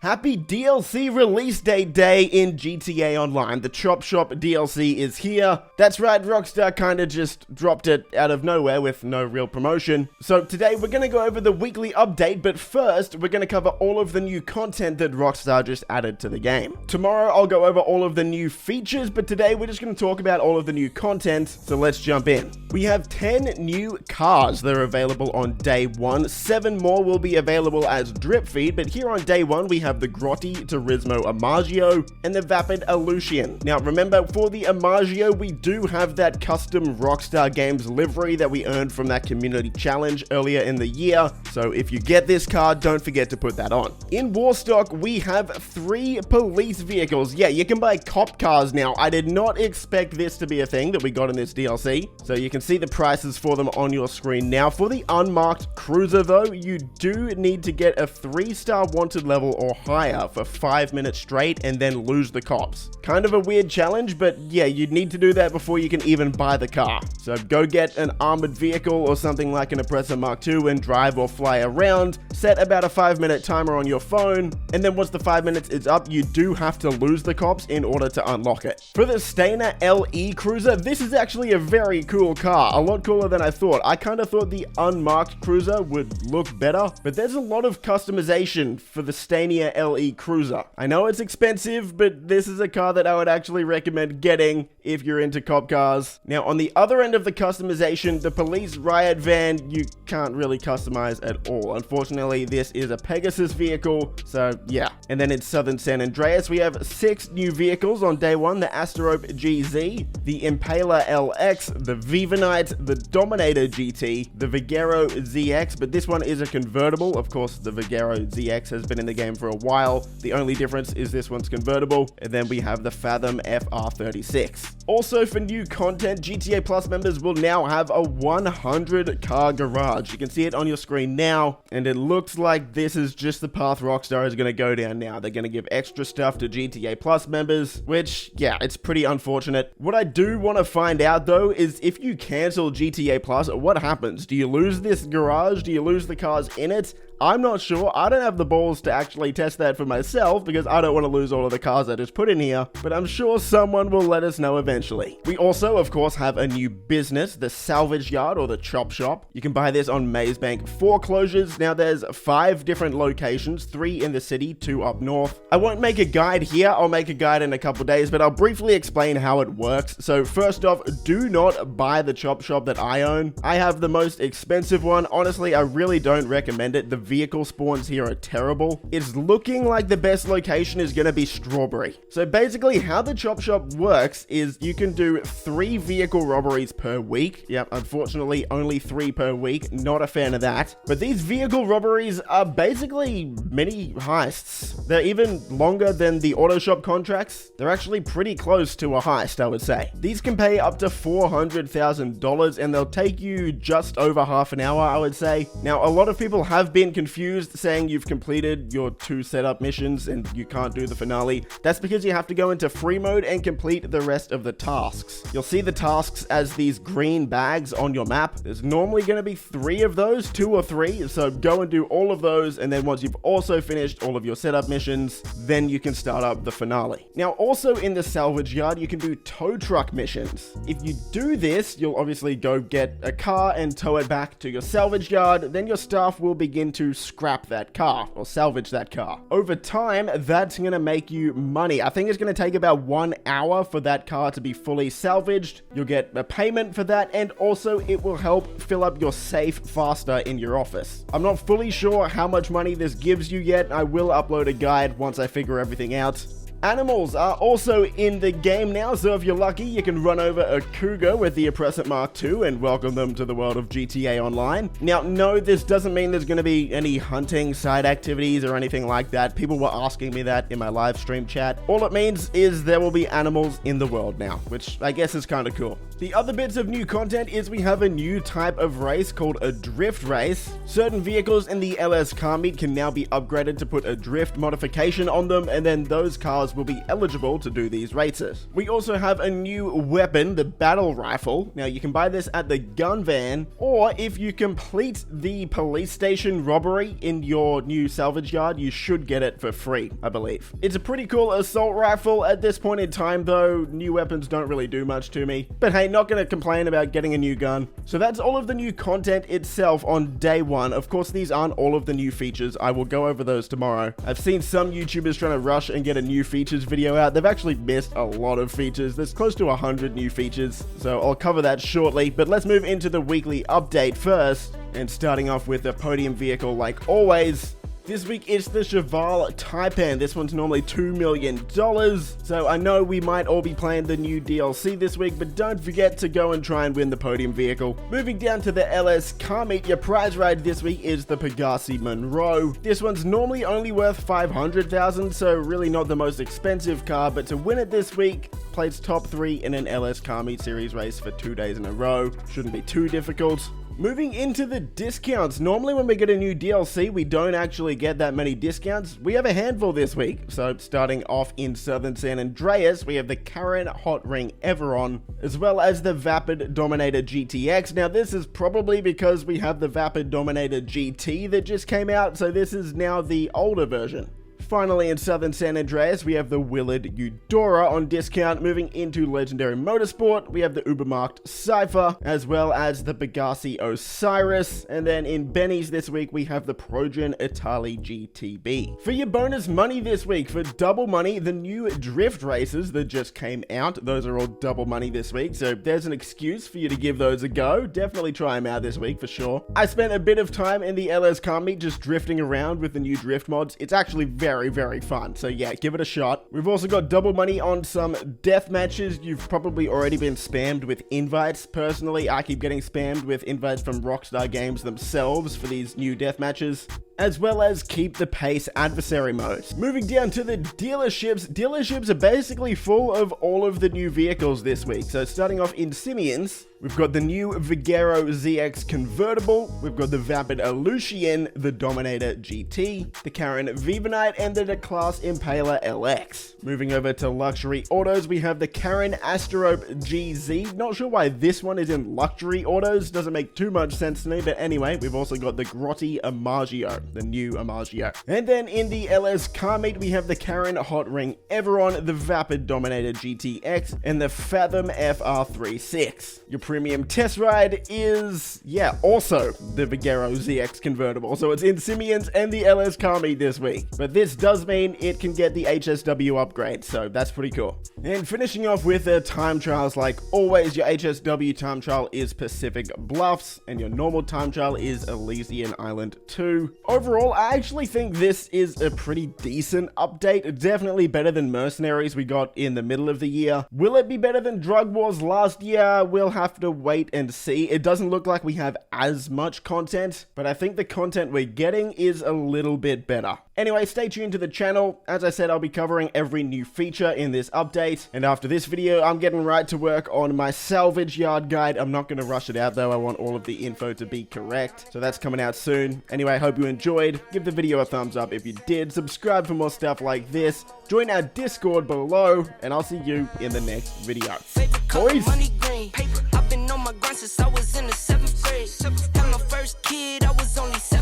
Happy DLC release date day in GTA Online. The Chop Shop DLC is here. That's right, Rockstar kinda just dropped it out of nowhere with no real promotion. So today we're gonna go over the weekly update, but first we're gonna cover all of the new content that Rockstar just added to the game. Tomorrow I'll go over all of the new features, but today we're just gonna talk about all of the new content, so let's jump in. We have 10 new cars that are available on day 1. 7 more will be available as drip feed, but here on day 1 we have the Grotti Turismo Amaggio and the Vapid Alucian. Now remember, for the Amaggio we do have that custom Rockstar Games livery that we earned from that community challenge earlier in the year, so if you get this car, don't forget to put that on. In Warstock we have 3 police vehicles. Yeah, you can buy cop cars now. I did not expect this to be a thing that we got in this DLC, so you can see the prices for them on your screen now. For the unmarked cruiser though, you do need to get a 3-star wanted level or higher for 5 minutes straight and then lose the cops. Kind of a weird challenge, but yeah, you'd need to do that before you can even buy the car. So go get an armored vehicle or something like an Oppressor Mark II and drive or fly around, set about a 5-minute timer on your phone, and then once the 5 minutes is up, you do have to lose the cops in order to unlock it. For the Stainer LE Cruiser, this is actually a very cool car, a lot cooler than I thought. I kind of thought the unmarked cruiser would look better, but there's a lot of customization for the Stainer LE Cruiser. I know it's expensive, but this is a car that I would actually recommend getting if you're into cop cars. Now, on the other end of the customization, the police riot van, you can't really customize at all. Unfortunately, this is a Pegasus vehicle, so yeah. And then in Southern San Andreas, we have 6 new vehicles on day 1, the Asterope GZ, the Impaler LX, the Viva Knight, the Dominator GT, the Vigero ZX, but this one is a convertible. Of course, the Vigero ZX has been in the game for a while. The only difference is this one's convertible. And then we have the Fathom FR36. Also, for new content, GTA Plus members will now have a 100 car garage. You can see it on your screen now, and it looks like this is just the path Rockstar is going to go down now. They're going to give extra stuff to GTA Plus members, which, yeah, it's pretty unfortunate. What I do want to find out, though, is if you cancel GTA Plus, what happens? Do you lose this garage? Do you lose the cars in it? I'm not sure. I don't have the balls to actually test that for myself because I don't want to lose all of the cars I just put in here, but I'm sure someone will let us know eventually. We also, of course, have a new business, the Salvage Yard or the Chop Shop. You can buy this on Mazebank foreclosures. Now there's 5 different locations, 3 in the city, 2 up north. I won't make a guide here. I'll make a guide in a couple days, but I'll briefly explain how it works. So first off, do not buy the Chop Shop that I own. I have the most expensive one. Honestly, I really don't recommend it. The vehicle spawns here are terrible. It's looking like the best location is going to be Strawberry. So basically how the Chop Shop works is you can do 3 vehicle robberies per week. Yep, unfortunately only 3 per week. Not a fan of that. But these vehicle robberies are basically mini heists. They're even longer than the auto shop contracts. They're actually pretty close to a heist, I would say. These can pay up to $400,000 and they'll take you just over half an hour, I would say. Now, a lot of people have been confused saying you've completed your 2 setup missions and you can't do the finale. That's because you have to go into free mode and complete the rest of the tasks. You'll see the tasks as these green bags on your map. There's normally going to be 3 of those, 2 or 3, so go and do all of those, and then once you've also finished all of your setup missions, then you can start up the finale. Now, also in the Salvage Yard, you can do tow truck missions. If you do this, you'll obviously go get a car and tow it back to your Salvage Yard, then your staff will begin to scrap that car or salvage that car. Over time, that's going to make you money. I think it's going to take about 1 hour for that car to be fully salvaged. You'll get a payment for that, and also it will help fill up your safe faster in your office. I'm not fully sure how much money this gives you yet. I will upload a guide once I figure everything out. Animals are also in the game now, so if you're lucky, you can run over a cougar with the Oppressor Mark II and welcome them to the world of GTA Online. Now, no, this doesn't mean there's going to be any hunting side activities or anything like that. People were asking me that in my live stream chat. All it means is there will be animals in the world now, which I guess is kind of cool. The other bits of new content is we have a new type of race called a drift race. Certain vehicles in the LS car meet can now be upgraded to put a drift modification on them, and then those cars will be eligible to do these races. We also have a new weapon, the battle rifle. Now you can buy this at the gun van, or if you complete the police station robbery in your new salvage yard, you should get it for free, I believe. It's a pretty cool assault rifle. At this point in time though, new weapons don't really do much to me. But hey, not gonna complain about getting a new gun. So that's all of the new content itself on day one. Of course, these aren't all of the new features. I will go over those tomorrow. I've seen some YouTubers trying to rush and get a new features video out. They've actually missed a lot of features. There's close to 100 new features. So I'll cover that shortly, but let's move into the weekly update first. And starting off with a podium vehicle like always. This week it's the Cheval Taipan. This one's normally $2 million. So I know we might all be playing the new DLC this week, but don't forget to go and try and win the podium vehicle. Moving down to the LS car meet, your prize ride this week is the Pegasi Monroe. This one's normally only worth $500,000, so really not the most expensive car, but to win it this week, placed top 3 in an LS car meet series race for 2 days in a row. Shouldn't be too difficult. Moving into the discounts, normally when we get a new DLC, we don't actually get that many discounts. We have a handful this week. So starting off in Southern San Andreas, we have the Karen Hot Ring Everon, as well as the Vapid Dominator GTX. Now this is probably because we have the Vapid Dominator GT that just came out, so this is now the older version. Finally, in Southern San Andreas, we have the Willard Eudora on discount. Moving into Legendary Motorsport, we have the Ubermarkt Cypher, as well as the Pegasi Osiris. And then in Benny's this week, we have the Progen Itali GTB. For your bonus money this week, for double money, the new drift races that just came out, those are all double money this week. So there's an excuse for you to give those a go. Definitely try them out this week for sure. I spent a bit of time in the LS car meet just drifting around with the new drift mods. It's actually very fun. So yeah, give it a shot. We've also got double money on some death matches. You've probably already been spammed with invites. Personally, I keep getting spammed with invites from Rockstar Games themselves for these new death matches, as well as keep the pace adversary mode. Moving down to the dealerships. Dealerships are basically full of all of the new vehicles this week. So starting off in Simeon's, we've got the new Vigero ZX convertible, we've got the Vapid Aleutian, the Dominator GT, the Karen Vivanite, and the Class Impaler LX. Moving over to luxury autos, we have the Karen Asterope GZ. Not sure why this one is in luxury autos, doesn't make too much sense to me, but anyway, we've also got the Grotti Amagio, the new Amagio. And then in the LS car meet, we have the Karen Hot Ring Everon, the Vapid Dominator GTX, and the Fathom FR36. Your premium test ride is, yeah, also the Vigero ZX convertible. So it's in Simeon's and the LS car meet this week. But this does mean it can get the HSW upgrade, so that's pretty cool. And finishing off with the time trials, like always, your HSW time trial is Pacific Bluffs, and your normal time trial is Elysian Island 2. Overall, I actually think this is a pretty decent update. Definitely better than Mercenaries we got in the middle of the year. Will it be better than Drug Wars last year? We'll have to wait and see. It doesn't look like we have as much content, but I think the content we're getting is a little bit better. Anyway, stay tuned to the channel. As I said, I'll be covering every new feature in this update. And after this video, I'm getting right to work on my salvage yard guide. I'm not going to rush it out though. I want all of the info to be correct. So that's coming out soon. Anyway, I hope you enjoyed. Give the video a thumbs up if you did. Subscribe for more stuff like this. Join our Discord below. And I'll see you in the next video. Boys! I've been on my grind since I was in the 7th grade. Had my first kid, I was only 7.